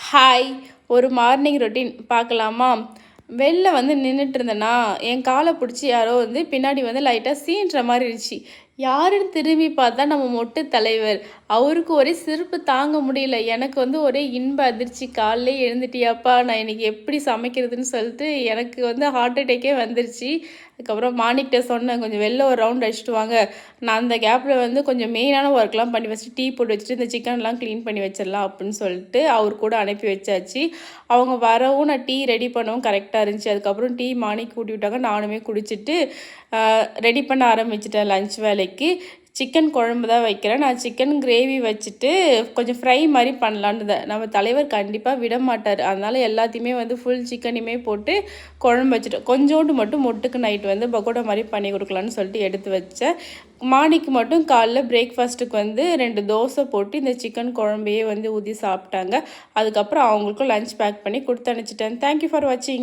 Hi. ஒரு morning routine பார்க்கலாமா? வெளில வந்து நின்னுட்டு இருந்தேனா, என் கால புடிச்சு யாரோ வந்து பின்னாடி வந்து லைட்டா சீன்ற மாரி இருந்துச்சு. யாருன்னு திரும்பி பார்த்தா நம்ம மொட்டு தலைவர். அவருக்கு ஒரே சிரிப்பு தாங்க முடியல. எனக்கு வந்து ஒரே இன்ப அதிர்ச்சி. "காலையிலே எழுந்துட்டியாப்பா? நான் இன்னைக்கு எப்படி சமைக்கிறதுன்னு" சொல்லிட்டு எனக்கு வந்து ஹார்ட் அட்டாக்கே வந்துருச்சு. அதுக்கப்புறம் மாணிக்கிட்ட சொன்னேன், "கொஞ்சம் வெளில ஒரு ரவுண்ட் அடிச்சுட்டு வாங்க. நான் அந்த கேப்பில் வந்து கொஞ்சம் மெயினான ஒர்க்லாம் பண்ணி வச்சுட்டு, டீ போட்டு வச்சுட்டு, இந்த சிக்கன்லாம் க்ளீன் பண்ணி வச்சிடலாம்" அப்படின்னு சொல்லிட்டு அவர் கூட அனுப்பி வச்சாச்சு. அவங்க வரவும் நான் டீ ரெடி பண்ணவும் கரெக்டாக இருந்துச்சு. அதுக்கப்புறம் டீ மாணிக்கு ஊட்டி விட்டாங்க. நானுமே குடிச்சிட்டு ரெடி பண்ண ஆரம்பிச்சிட்டேன் லன்ச் வேலைக்கு. சிக்கன் குழம்பு தான் வைக்கிறேன். நான் சிக்கன் கிரேவி வச்சுட்டு கொஞ்சம் ஃப்ரை மாதிரி பண்ணலான்னு இருந்தேன். நம்ம தலைவர் கண்டிப்பாக விட மாட்டார். அதனால எல்லாத்தையுமே வந்து ஃபுல் சிக்கனையுமே போட்டு குழம்பு வச்சுட்டேன். கொஞ்சோண்டு மட்டும் மொட்டுக்கு நைட் வந்து பக்கோடா மாதிரி பண்ணி கொடுக்கலான்னு சொல்லிட்டு எடுத்து வச்சேன். மார்னிங்க்கு மட்டும் காலைல பிரேக்ஃபாஸ்ட்டுக்கு வந்து 2 தோசை போட்டு இந்த சிக்கன் குழம்பையே வந்து ஊற்றி சாப்பிட்டாங்க. அதுக்கப்புறம் அவங்களுக்கும் லன்ச் பேக் பண்ணி கொடுத்து அனுப்பிச்சிட்டேன். தேங்க்யூ ஃபார் வாட்சிங்.